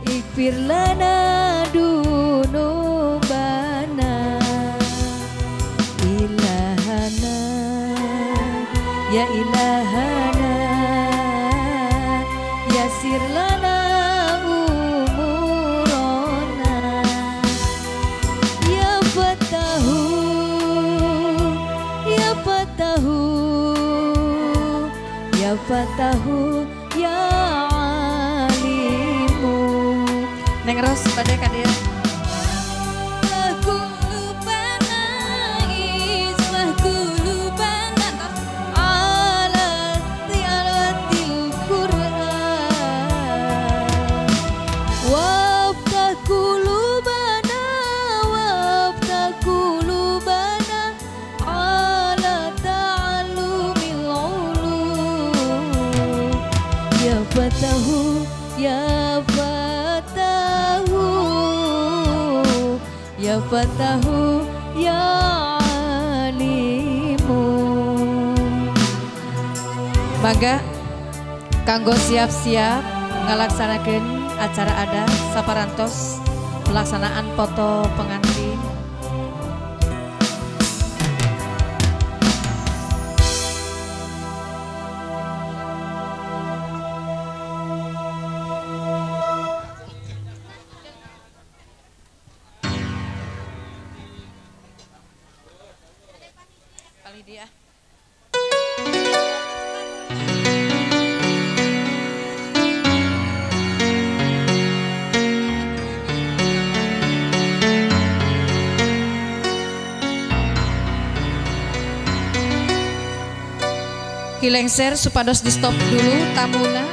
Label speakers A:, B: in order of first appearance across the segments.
A: Ikfir lana dunubana ilahana ya ilahana yasir lana umurona ya fatahu ya fatahu ya fatahu ya alimu. Neng Ros pada kadir. Fatahu ya fatahu ya fatahu ya alimu. Mangga kanggo siap-siap ngalaksanakeun acara adat saparantos pelaksanaan foto pengantin. Dia kilengser supados di stop dulu tamuna.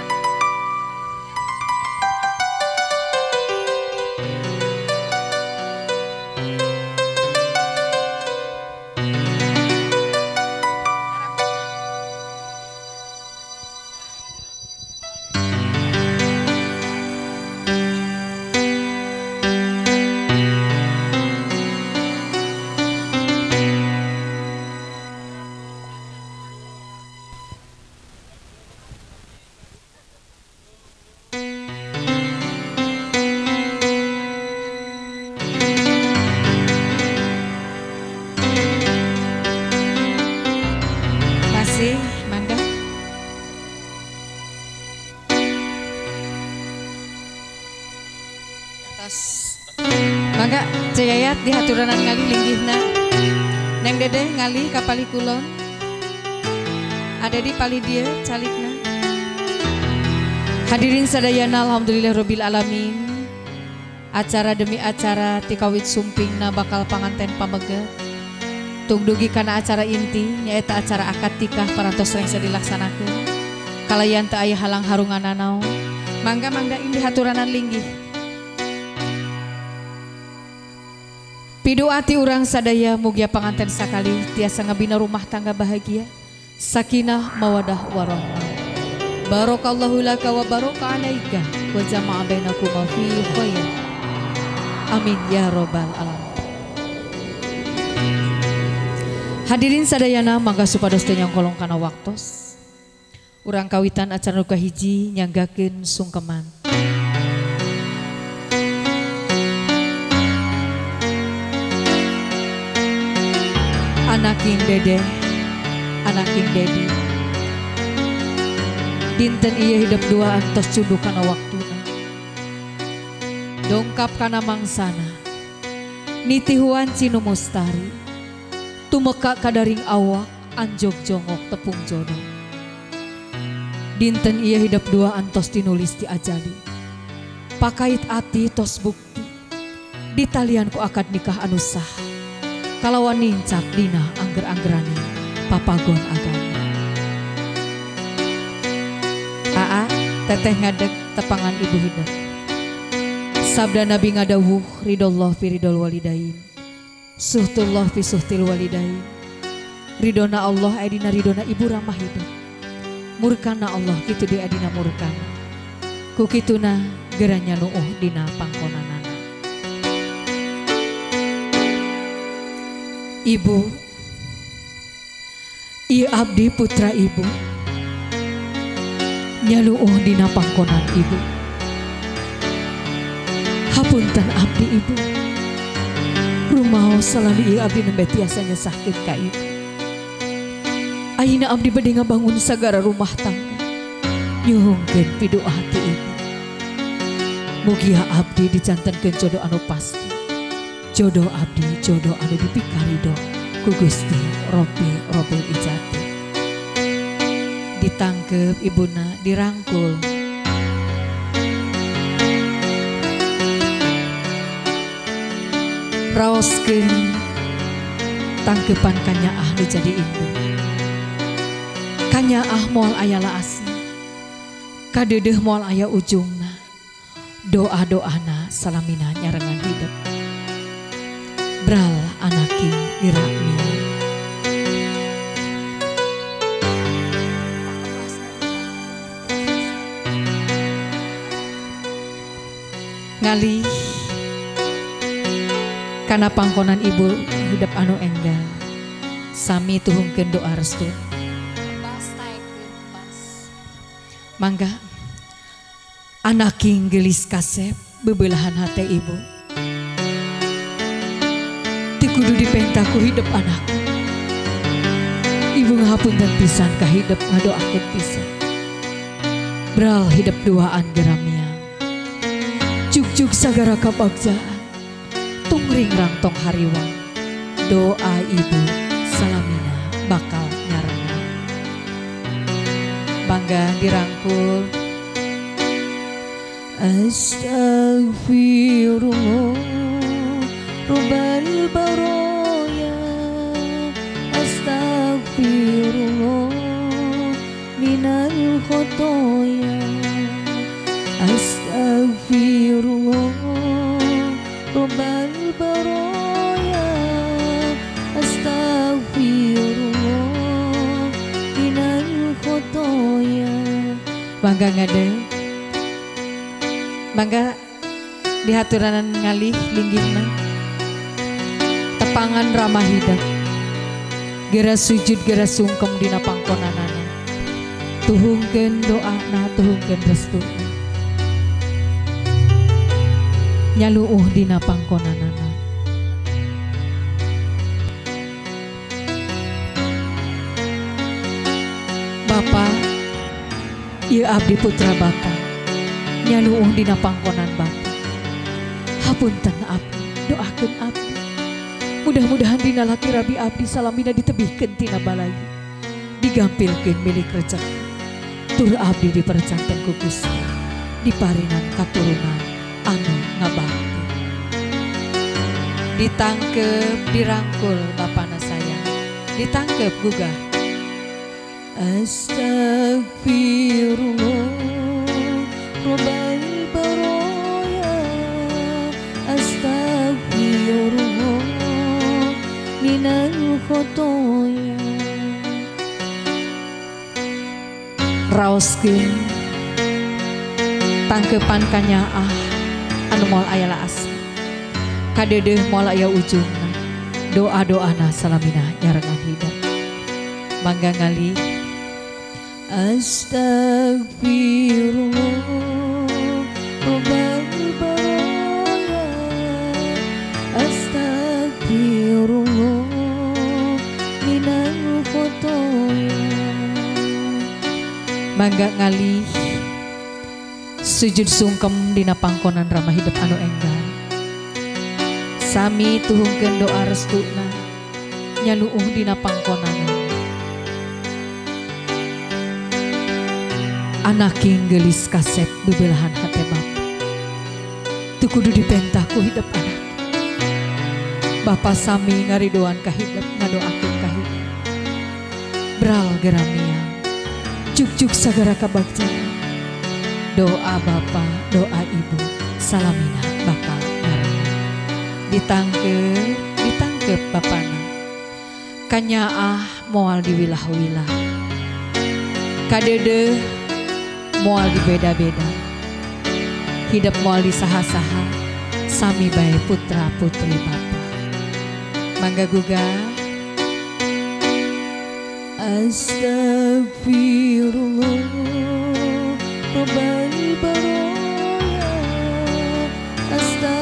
A: Mangga atas mangga Ceyayat di haturanan ngali linggihna Neng Dede ngali kapali kulon ada di pali dia calikna. Hadirin sadayana alhamdulillahirabbil alamin. Acara demi acara tikawit sumpingna bakal panganten pameget tung dugi kana acara inti nyaeta acara akad tikah parantos rengse dilaksanakeun kalayan teu aya halang harungan naon. Mangga indi haturanan linggih pidoati urang sadaya mugia panganten sakali tiasa ngabina rumah tangga bahagia sakinah mawadah warahmah. Barakallahu laka wa baraka alaika wa jama'a bainakuma fi khair. Amin ya robbal alamin. Hadirin sadayana mangga supados teu nyongkolong kana waktos. Urang kawitan acara nu kahiji nyanggakeun sungkeman. Anaking Dede, anaking Dedi. Dinten ieu hidup dua antos cunduh kana waktuna. Dongkap kana mangsana. Nitihuan Cinu Mustari. Tumeka kadaring awak anjog jongok tepung jodoh. Dinten ieu hidup dua antos tinulis di ajali. Pakait ati tos bukti. Ditalian ku akad nikah anu sah. Kalawan nincak dina angger-anggerani papagon agama. Aa teteh ngadeg tepangan ibu hidup. Sabda Nabi ngadawuh ridollah fi ridol walidain. Suhtullah fi suhtil walidain. Ridona Allah adina ridona ibu ramah hidup. Murkana Allah kitu di adina murkana. Kukituna geranya nuuh dina pangkonanana. Ibu, ieu abdi putra ibu. Nyaluuh dina pangkonan ibu. Hapunten abdi ibu. Rumaos salami ieu abdi nembe tiasa nyesahkeun ka ibu. Ayeuna abdi bade ngabangun sagara rumah tangga. Nyuhungkeun pidoa hati ibu. Mugia abdi dicantenkeun jodoh anu pasti. Jodoh abdi jodoh anu dipikaridho ku Gusti Robbul Ijati. Ditangkep ibuna, dirangkul. Raoskeun tangkepan kanyaah nu jadi indung. Kanyaah moal aya laasna, kadeudeuh moal aya ujungna. Doa-doana salamina nyarengan hidup. Bral anaki dirami. Ngalih kana pangkonan ibu hidup anu enggal. Sami tuhungkeun doa restu. Mangga anak gelis kasep bebelahan hati ibu. Tikudu dipenta ku hidup anak. Ibu ngahapunten pisan ka hidup ngadoakeun pisan. Bral hidup duaan geramia. Juk-juk sagara kabagjaan. Tung ringrang tong hariwang. Doa ibu salamina bakal nyarengan. Bangga dirangkul. Astagfirullah Rabbal baroya. Astagfirullah minal khotoya. Astagfirullah Rabbal baroya. Astagfirullah minal khotoya. Bangga ngade. Bangga dihaturanan ngalih linggihna. Tepangan ramah hidup. Gera sujud gera sungkem dina pangkonanana. Tuhungkeun doana, tuhungkeun restuna. Nyaluuh dina pangkonanana. Bapa, ieu abdi putra Bapa. Nyaluuh dina pangkonan Bapa. Hapunten abdi, doakeun abdi. Mudah-mudahan dina laki rabi abdi salamina ditebihkeun tina balai. Digampilkeun milik rezeki. Tur abdi dipercanten ku Gusti. Diparinan katurunan anu ngabakti. Ditangkep, dirangkul bapana sayang. Ditangkep gugah. Astagfirullah Rabbal baroya. Astagfirullah minal khotoya. Raoskeun tangkepan kanyaah anu moal aya laas. Kadeudeuh moal aya ujungna. Doa-doana salamina nyarengan hidup. Mangga ngalih. Astagfirullah Rabbal baroya. Astagfirullah minal khotoya. Mangga ngalih sujud sungkem dina pangkonan ramah hidup anu enggal. Sami tuhungkeun doa restuna. Nyaluuh dina pangkonana. Anak gelis kasep bebelahan hati Bapa. Tu kudu dipentah ku hidup anak. Bapa sami ngaridoan ka hidup, ngadoakeun ka hidup. Bral geramia. Juk-juk sagara kabagjaan. Doa Bapa, doa Ibu, salamina bakal nyarengan. Ditangkep bapana. Kanyaah moal diwilah-wilah. Kadeudeuh moal dibeda-beda. Hidup moal disaha-saha. Sami bae putra putri Bapa. Mangga gugah. Astagfirullah Rabbal baroya. Astagfirullah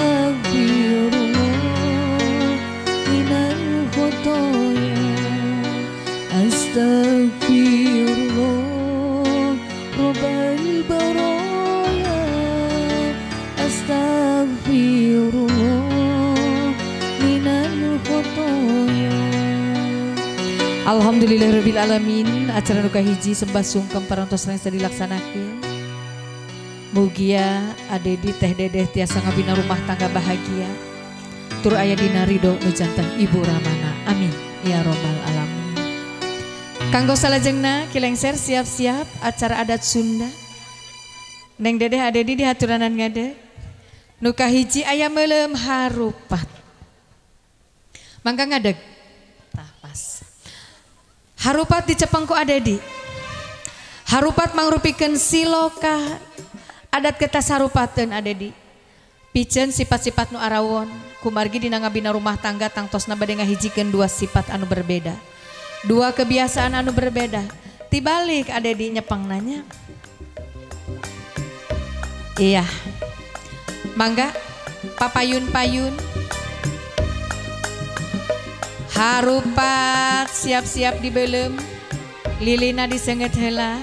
A: Alhamdulillahirabbil alamin. Acara nuka hiji sembah sungkem parantos rengsa dilaksanakeun. Mugia adedi teh dedeh tiasa ngabina rumah tangga bahagia. Tur aya dina ridho nu janten Ibu Ramana. Amin ya robbal alamin. Kanggo salajengna kilengser siap-siap acara adat Sunda. Neng dedeh adedi di haturanan ngadeg. Nuka hiji aya meuleum harupat. Mangga ngadeg. Tah pas. Harupat dicepeng ku adedi. Harupat mangrupikeun siloka adat getas harupateun adedi. Piceun sifat-sifat nu arawon kumargi dina ngabina rumah tangga tangtosna bade ngahijikeun dua sifat anu berbeda. Dua kebiasaan anu berbeda. Tibalik adedi nyepeng nanya. Iya. Mangga papayun-payun. Harupat siap-siap dibelem, lilina disenget heula.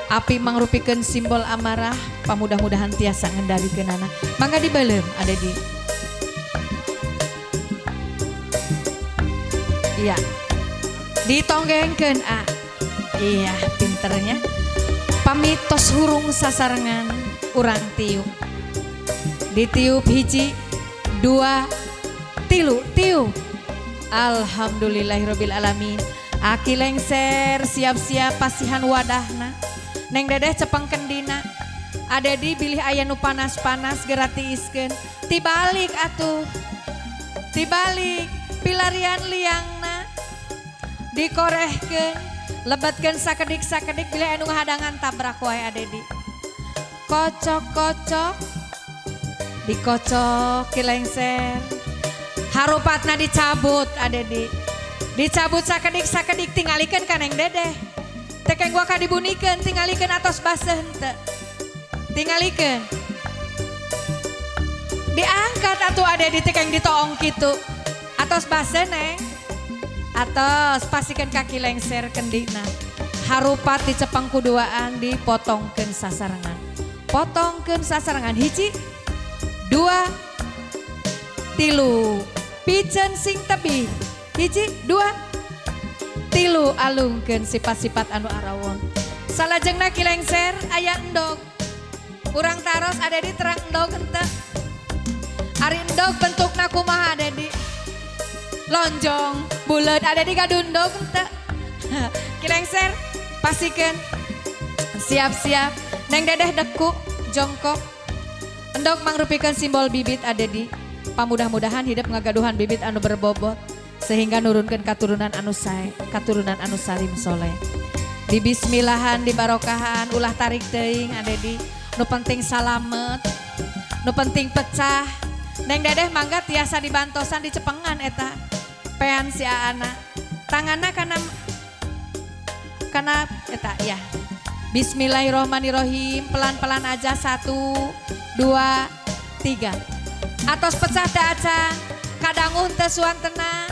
A: Api mangrupikeun simbol amarah, pamudah-mudahan tiasa ngendalikeunana. Mangga dibelem adedi. Iya. Ditonggengkeun a. Iya, pinternya. Pamitos hurung sasarengan urang tiup. Ditiup hiji, dua, tilu, tiup. Alhamdulillahirabbil alamin. Aki lengser siap-siap pasihan wadahna. Neng dedeh cepeng kendina. Adedi bilih aya nu panas-panas geura tiiskeun. Tibalik atuh. Tibalik pilarian liangna. Dikorehkeun, lebetkeun sakedik-sakedik bilih anu ngahadangan tabrak wae adedi. Kocok-kocok. Dikocok kilengser. Harupatna dicabut adedi. Dicabut sakedik-sakedik tingalikeun ka neng dedeh. Tekeng gua ka dibunikeun tingalikeun atos baseuh henteu. Tingalikeun. Diangkat atuh adedi tekeng ditoong kitu. Atos baseuh neng. Atos pasikeun kaki lengser kendina. Harupat dicepeng kuduaan dipotongkeun sasarengan. Potongkeun sasarengan hiji, dua, tilu. Piceun sing tebih hiji dua tilu alungkeun sifat-sifat anu arawon. Salajengna kilengser aya endog. Urang taros adedi terang endog henteu. Ari endog bentukna kumaha adedi? Lonjong, buleut adedi gadundog henteu. Kilengser pasikeun. Siap-siap. Neng dedeh deku jongkok. Endog mangrupikeun simbol bibit adedi. Pamudah-mudahan hidup ngagaduhan bibit anu berbobot sehingga nurunkeun katurunan anu sae, katurunan anu salim soleh. Di bismillahan, di barokahan, ulah tarik teuing adedi. Nu penting salamet, nu penting pecah. Neng dedeh mangga tiasa dibantosan dicepengan eta. Pean si aana. Tanganna kana eta ya. Bismillahirrohmanirrohim, pelan-pelan aja 1, 2, 3. Atos pecah teh acan, kadangu teh suantena,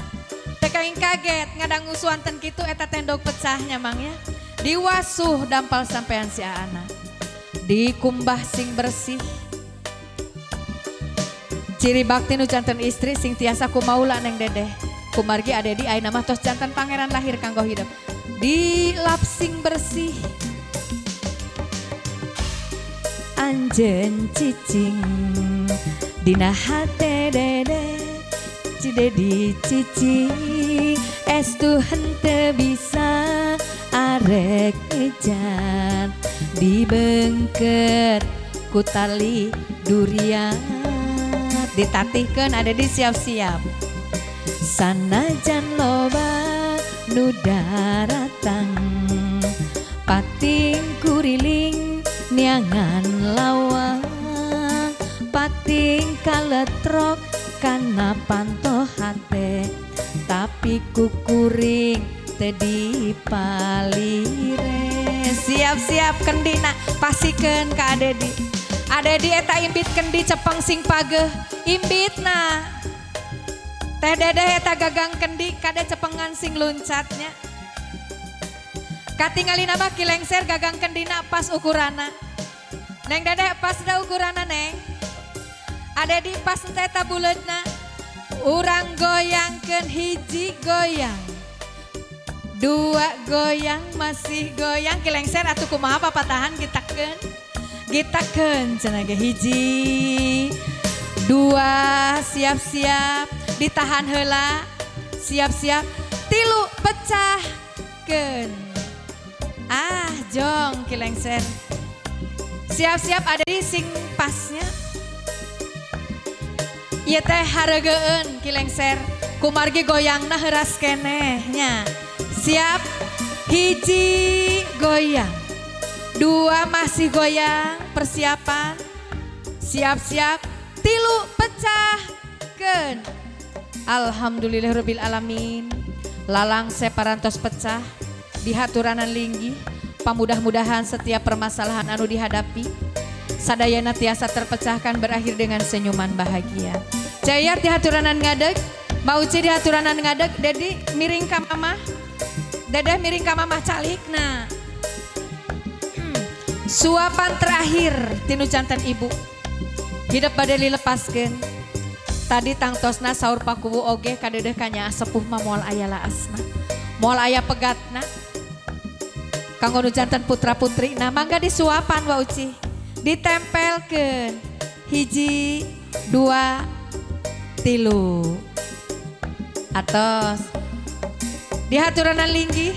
A: teh kaing kaget ngadangu suanten kitu eta tendog pecahnya mangnya. Diwasuh dampal sampean si aana. Dikumbah sing bersih. Ciri bakti nu janten istri sing tiasa kumaula neng dedeh. Kumargi adedi ayeuna mah tos janten pangeran lahir kanggo hidup. Dilap sing bersih. Anjeun cicing dina hate dede cidedi cici estu henteu bisa arek ejan dibeungkeut ku tali durian ditatihkeun ada di siap-siap sanajan loba nu daratang pating kuriling niangan lawang pating kaletrok kana panto hate tapi kukuring teu dipalire. Siap-siap kendina pasikeun ka adedi. Adedi eta imbit kendi cepeng sing pageuh imbitna. Teh dedeh eta gagang kendi kade cepengan sing luncatnya. Katingalina mah kilengser gagang kendina pas ukurana. Neng dedeh pas da ukurana neng. Ada di pas teta buleutna urang goyangkeun hiji goyang Dua goyang masih goyang kilengser atuh kumaha papatahan gitakeun. Gitakeun cenah ge hiji. Dua siap-siap ditahan heula. Siap-siap tilu pecahkeun. Ah jong kilengser. Siap-siap ada di sing pasnya. Ieu teh hareugeun kilengser. Kumargi goyangna heuras kenehnya. Siap, hiji goyang, dua masih goyang, persiapan, siap-siap, tilu pecahkeun. Alhamdulillahirabbil alamin. Lalang separantos pecah, dihaturanan linggih, pamudah-mudahan setiap permasalahan anu dihadapi sadayana tiasa terpecahkan berakhir dengan senyuman bahagia. Jayar dihaturanan ngadeg, Bauci dihaturanan ngadeg, Dedi miring ka mamah. Dedeh miring ka mamah calik nah. Suapan terakhir tinu jantan ibu. Hidup bade dilepaskeun. Tadi tangtosna saur pakuwu oge ka dedeh kanya sepuh mah moal aya laasna. Moal aya pegatna. Kanggo nu jantan putra-putri nah mangga disuapan wa uci. Ditempelkeun. Hiji, dua, tilu. Atos. Dihaturanan linggih.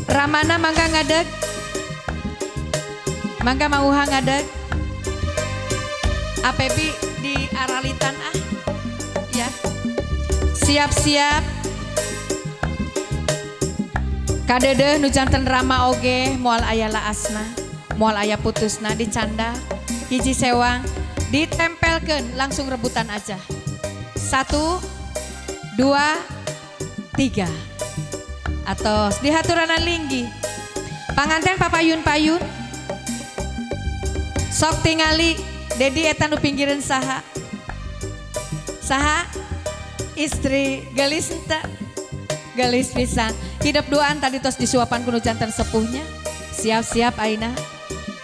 A: Ramana mangga ngadeg. Mangga mauha ngadeg. Apebi di aralitan ah. Ya. Siap-siap. Kadedeh nu janten Rama oge moal aya laasna, moal aya putusna dicanda. Hiji sewang ditempelkeun langsung rebutan aja. 1, 2, 3. Atos dihaturanan linggih. Panganten papayun-payun. Sok tingali Dedi eta nu pinggireun saha? Saha? Istri gelis enta? Gelis pisan. Hidup duaan tadi tos disuapan kuno jantan sepuhnya. Siap-siap aina.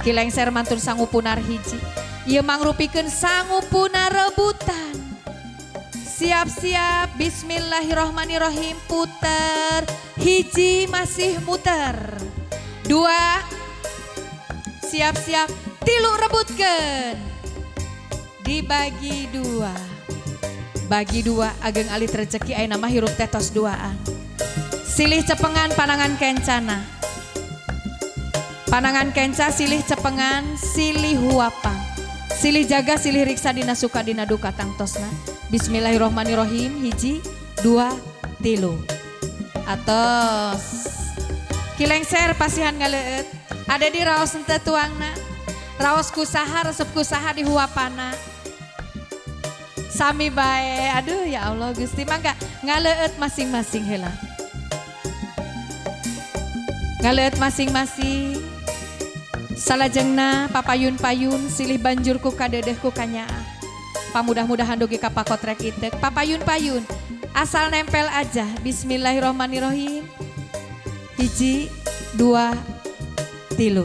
A: Kilengser mantur sangupunar hiji. Ieu mangrupikeun sangupunar rebutan. Siap-siap, bismillahirrohmanirrohim, puter, hiji masih muter, dua, siap-siap, tilu rebutkeun, dibagi dua, bagi dua, ageng alit rezeki aya nama hirup tetos duaan, silih cepengan panangan kencana, panangan kenca silih cepengan, silih huapang, silih jaga silih riksa dina suka dina duka tangtosna. Bismillahirrohmanirrohim. Hiji, dua, tilu. Atos. Kilengser pasihan ngaleut. Ada di raos ente tuangna. Raos kusaha, resep kusaha di huapana. Sami bae. Aduh ya Allah Gusti. Mangga ngaleut masing-masing heula. Ngaleut masing-masing. Salajengna papayun-payun silih banjur ku kadedeh ku kanyaah. Pamudah-mudahan dugi ka pakotrek itek. Papayun-payun asal nempel aja. Bismillahirrohmanirrohim. Hiji, dua, tilu.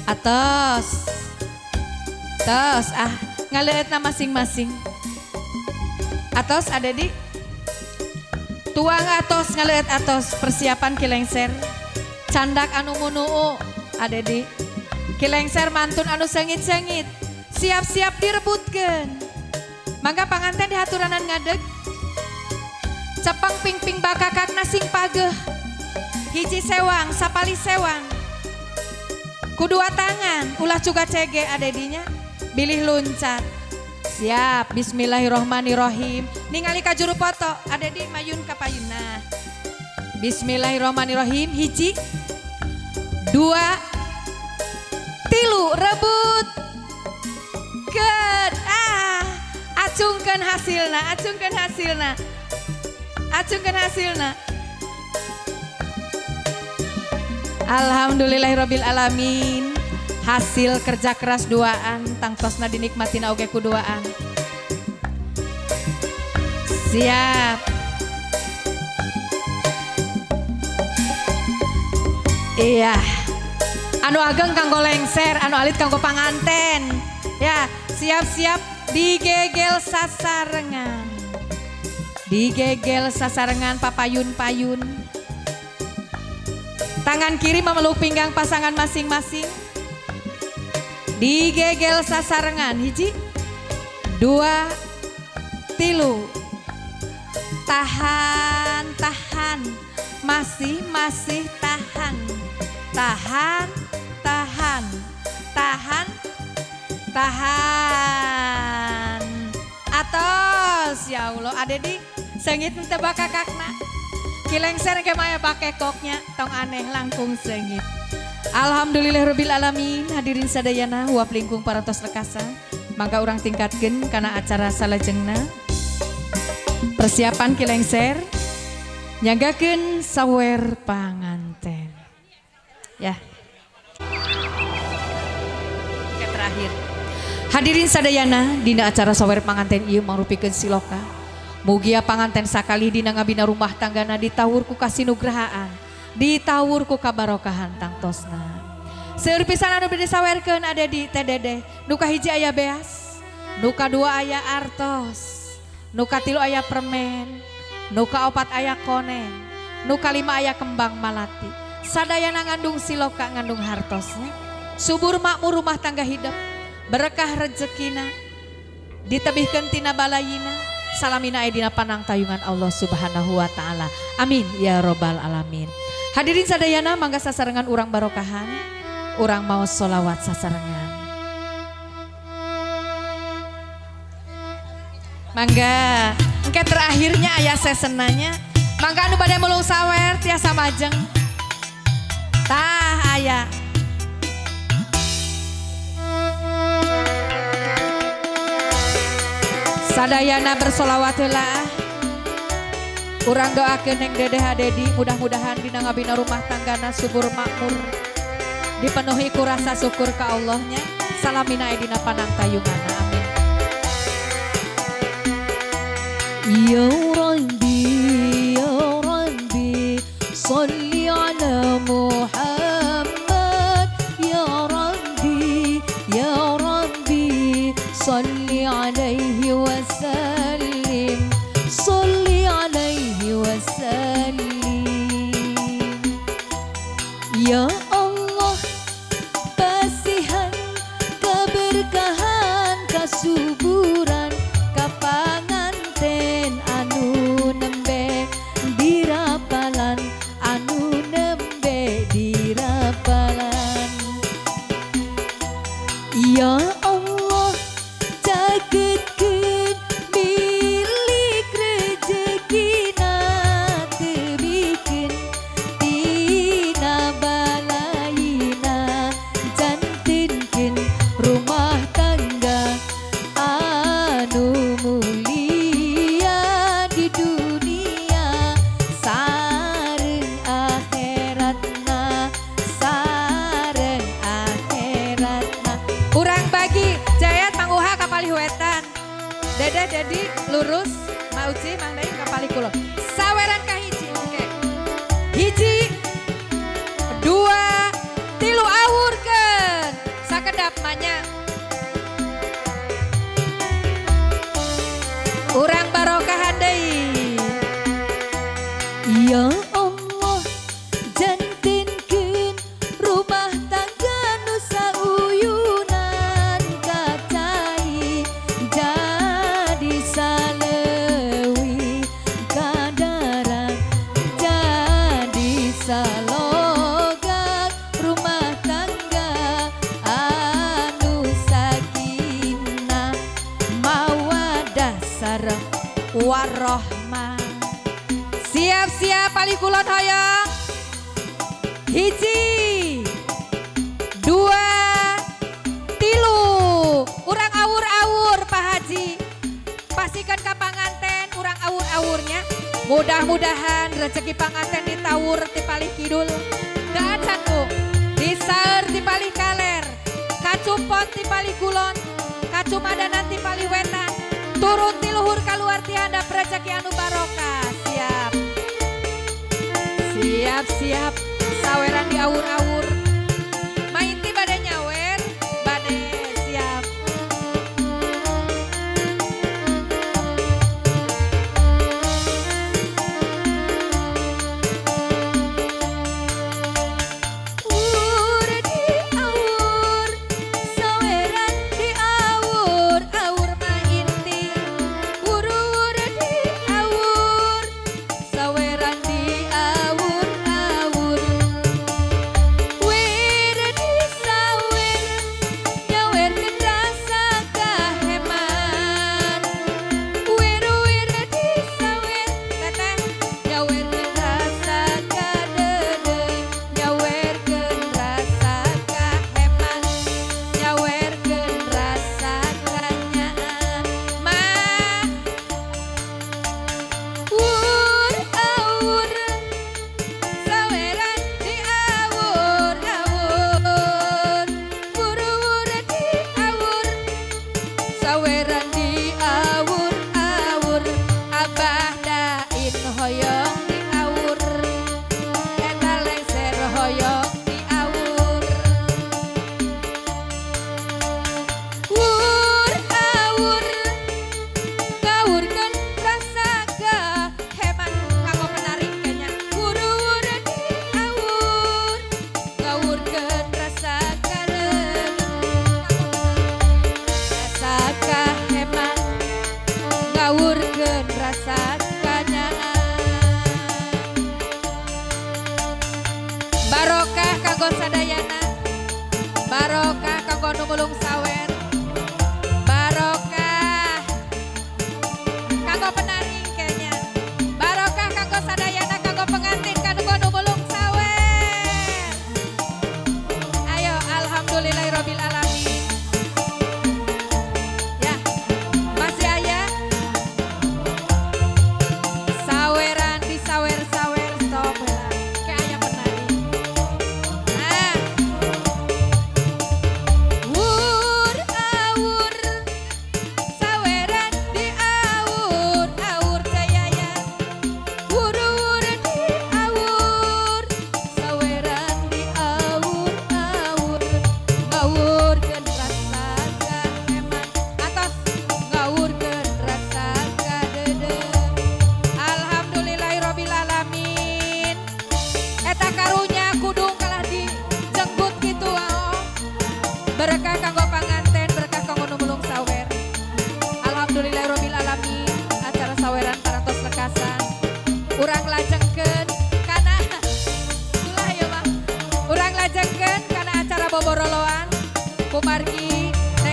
A: Atos. Tos ah ngaleutna masing-masing. Atos ada di tuang atos ngaleut atos. Persiapan kilengser. Candak anu munuu ada di kilengser mantun anu sengit-sengit. Siap-siap direbutkeun. Mangga panganten dihaturanan ngadeg. Cepeng ping-ping bakakakna sing pageh. Hiji sewang, sapali sewang. Kudua tangan, ulah juga cege ada dinya. Bilih luncat. Siap, bismillahirrohmanirrohim. Ningali ka juru foto, ada di mayun kapayuna. Bismillahirrohmanirrohim. Hiji, dua, tilu, rebut. Acungkeun hasilna, acungkeun hasilna. Acungkeun hasilna. Alhamdulillahirabbil alamin. Hasil kerja keras duaan tangtosna dinikmatina oge ku duaan. Siap. Iya. Anu ageng kanggo lengser, anu alit kanggo panganten. Ya, siap-siap digegel sasarengan. Digegel sasarengan papayun-payun. Tangan kiri memeluk pinggang pasangan masing-masing. Digegel sasarengan. Hiji, dua, tilu. Tahan, tahan. Masih tahan. Tahan, tahan. Tahan, tahan. Atos, ya Allah. Ada di sengit ente baka kakna. Kilengser ke maya pakai koknya. Tong aneh langkung sengit. Alhamdulillahirabbil alamin. Hadirin sadayana huap lingkung parantos lekasa. Mangga orang tingkatkeun karena acara salajengna. Persiapan kilengser. Nyagakeun sawer panganten. Ya. Oke, terakhir. Hadirin sadayana dina acara sawer panganten ieu mangrupikeun siloka. Mugia panganten sakali dina ngabina rumah tanggana ditawur ku kasinugrahaan, ditawur ku kabarokahan tangtosna. Seueur pisan anu bade sawerkeun ada di Teh Dedeh. Nu kahiji aya beas, nu kadua aya artos, nu katilu aya permen, nu kaopat aya koneng, nu kalima aya kembang malati. Sadayana ngandung siloka ngandung hartosna. Subur makmur rumah tangga hidup, berkah rezekina, ditebihkeun tina balayina. Salamina aidina panang tayungan Allah Subhanahu wa taala. Amin ya robbal alamin. Hadirin sadayana mangga sasarengan urang barokahan, urang maos sholawat sasarengan. Mangga, engke terakhirnya aya sesenanya. Mangga anu bade mulung sawer tiasa majeng. Tah aya. Sadayana bersolawat heula. Urang doakeun Neng Dedeh Adedi mudah-mudahan dina ngabina rumah tanggana subur makmur. Dipenuhi ku rasa syukur ka Allahnya. Salamina aidina panang tayungana. Amin. Ya Rabbi, ya Rabbi, sholli ala Muhammad. Ya Rabbi, ya Rabbi, sholli alaihi wasallim. Sholli alaihi wasallim. Ya Allah, pasihan keberkahan kasuburan kapanganten anu nembe dirapalan, anu nembe dirapalan. Ya Allah, cagetkeun milik rezekina, tebikeun tina balayina, jantenkeun rumah tangga anu mulia di dunia sareng akhiratna, sareng akhiratna. Urang bagi jayat manguha kapali wetan. Dedeh Dedi lurus, Ma Uci Mang Dai kapali kulon. Saweran kahiji. Oke. Hiji, dua, tilu awurkeun. Sakedap manya. Urang barokahan deui. Ya Allah, jantenkeun rumah tangga nu sauyunan kacai, jadi salewi kadaran, jadi salogat rumah tangga anu sakinah mawaddah sareng warahmah. Siap-siap pali kulon hoyong. Hiji, dua, tilu. Urang awur-awur Pak Haji. Pastikan ka panganten urang awur-awurnya. Mudah-mudahan rezeki panganten ditawur ti pali kidul. Gaacan Bu. Disaeur ti pali kaler. Kacupot ti pali kulon. Kacumadanan ti pali wetan. Turun ti luhur kaluar ti handap rezeki anu barokah. Siap. Siap-siap. Saweran di awur-awur. Main ti bade nyawer. Bade siap.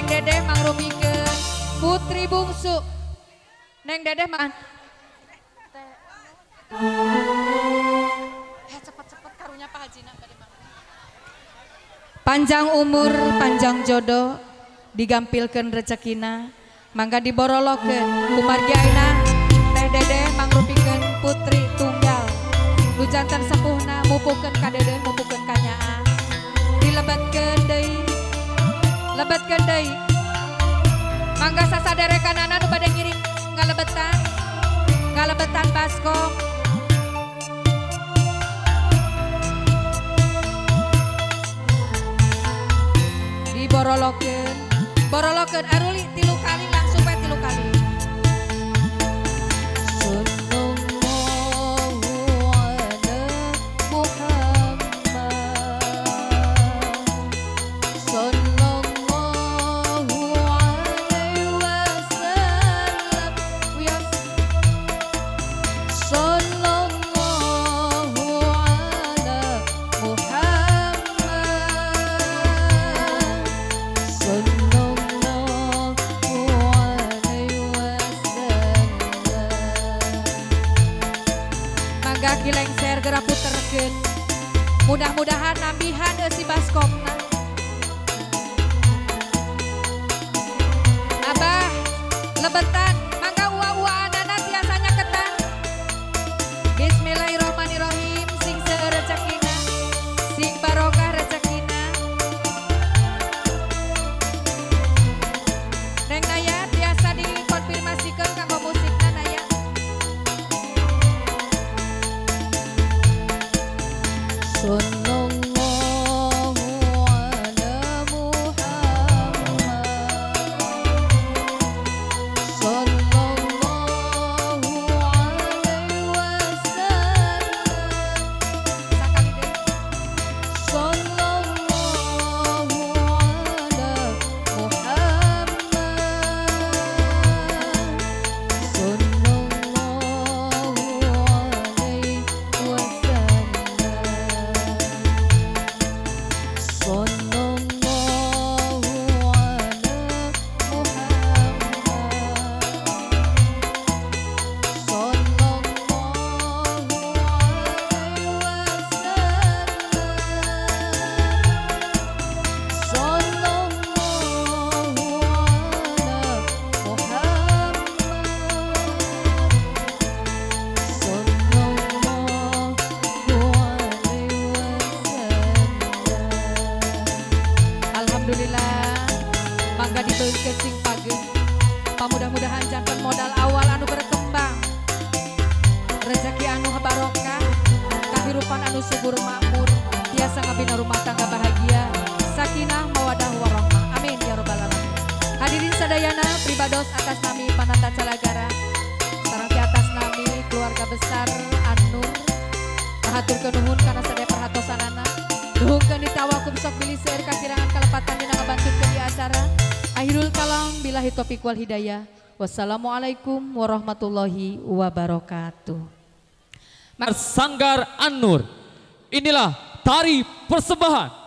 A: Dedeh mangrupikeun putri bungsu. Neng Dedeh mah cepet-cepet karunya Pak Hajina bade mangga. Panjang umur, panjang jodoh, digampilkeun rezekina, mangga diborolokeun ku margi ayeuna Teh Dedeh mangrupikeun putri tunggal. Nu janten sepuhna mupukeun ka Dedeh, mupukeun ka nyaa. Dilebetkeun deui. Lebetkeun deui. Mangga sasaderekanana nu bade ngiring ngalebetan. Ngalebetan baskom. Diborolokeun. Borolokeun aruli 3 kali langsung we 3 kali. Lengser gerak puterkeun. Mudah-mudahan nambihan si baskomna. Abah lebetan mangga ua-uaanana tiasanya ketan. Bismillahirrahmanirrahim. Sing seueur rezekina, sing barokah rezekina. Neng Naya tiasa dikonfirmasikeun kanggo musikna Naya. Sallallahu ala Muhammad. Sallallahu alaihi wasallam. Sakali deui. Sallallahu ala Muhammad. Sallallahu alaihi wasallam. Alhamdulillah, mangga dibeukeun sing pageuh. Pamudah-mudahan janten modal awal anu berkembang, rezeki anu barokah, kahirupan anu subur makmur, tiasa ngabina rumah tangga bahagia, sakinah mawadah warahmah. Amin ya robbal alamin. Hadirin sadayana, pribados atas nami Panata Calagara, sareng di atas nami keluarga besar An-Nur, mahaturkeun nuhun kana sadaya perhatosanana. Nuhungkeun ditawakum sok bilih seueur kakirangan kalepatan dina ngabantukeun di acara. Akhirul kalam billahi taufiq wal hidayah. Wassalamualaikum warahmatullahi wabarakatuh.
B: Sanggar An-Nur. Inilah tari persembahan.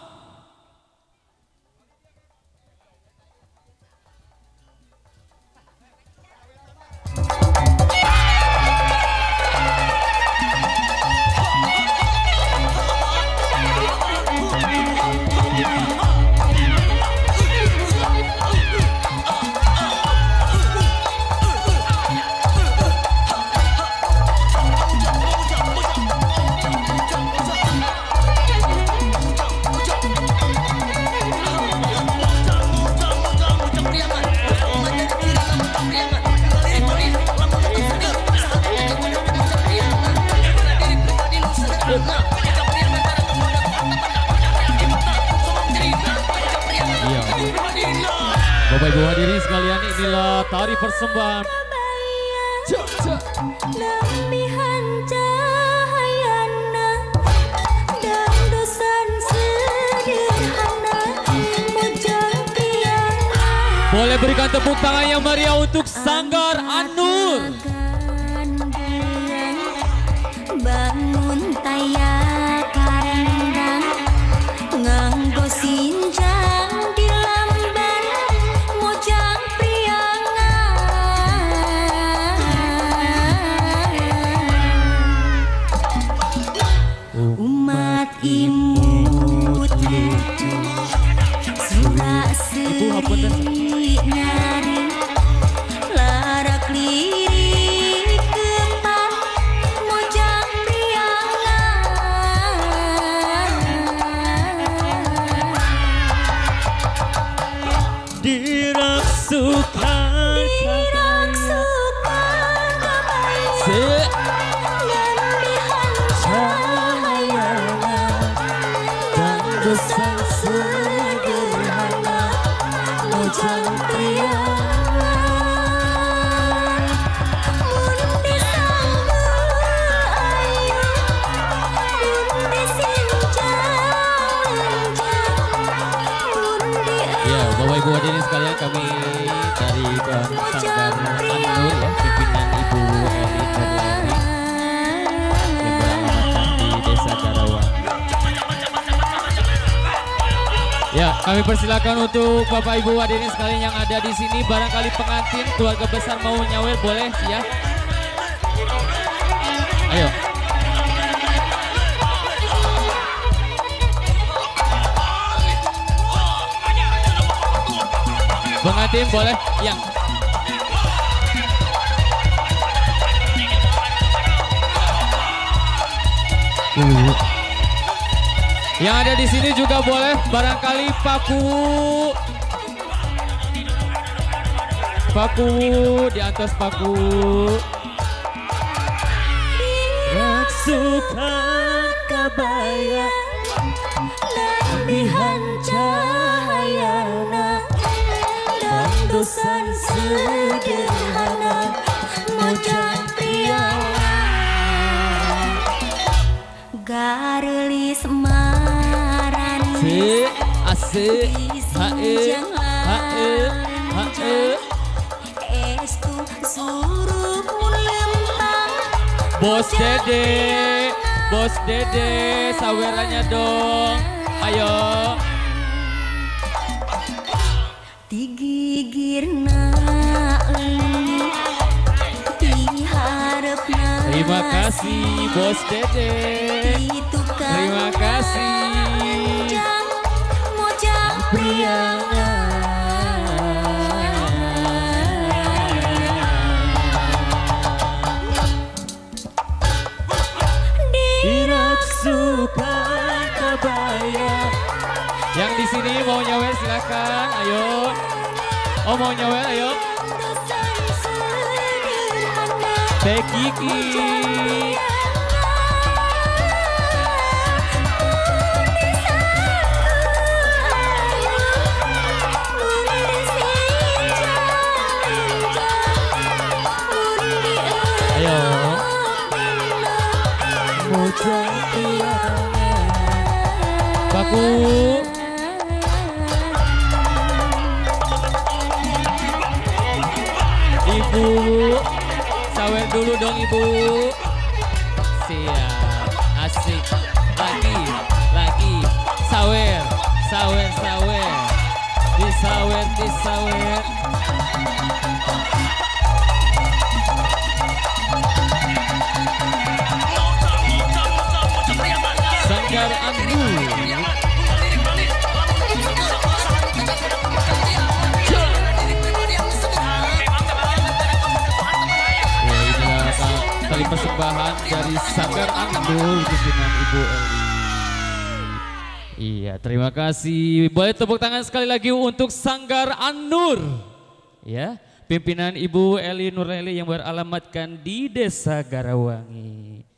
B: Bapak Ibu hadirin sekalian, inilah tari persembahan.
C: Lembihan cahayana dan dosan sederhana mojang piana.
B: Boleh berikan tepuk tangan yang meriah untuk Sanggar An-Nur.
C: Bangun taya karendang nganggo sinjang di lamban nyari larak lirik kepan mojang priangan
B: Diraksukan
C: Gantihan cahaya dan dosa sederhana mojang priangan mundi sambel ayu mundi sinjang mundi
B: Ya, Bapak Ibu hadirin sekalian, kami dari Bang Sanggar An-Nur ya, pimpinan Ibu Eli Nurleli yang beralamatkan di Desa Garawang. Ya, kami persilakan untuk Bapak Ibu hadirin sekalian yang ada di sini, barangkali pengantin keluarga besar mau nyawer boleh ya. Ayo. Pengantin boleh yang yang ada di sini juga boleh, barangkali paku diantos paku.
C: Raksukan kabaya Lambihan cahayana dan dosan sederhana mojang priangan garelis marani
B: Asik hae
C: estu suruh lempang
B: Bos Dede, sawerannya dong. Ayo.
C: Digigirna leuning diharapna
B: Terima kasih Bos Dede.
C: ditukang
B: Terima kasih.
C: mojang priangan
B: Diraksukan kabaya. Yang di sini mau nyawer silakan, ayo. Oh mau nyawer, ayo. Teh Kiki. Ayo. Baku. Ibu, sawer dulu dong Ibu. Siap, asik. Lagi. Sawer. Disawer. Sanggar An-Nur. Tali persembahan dari Sanggar An-Nur pimpinan Ibu Eli. Iya, terima kasih. Boleh tepuk tangan sekali lagi untuk Sanggar An-Nur. Ya, pimpinan Ibu Eli Nurleli yang beralamatkan di Desa Garawangi.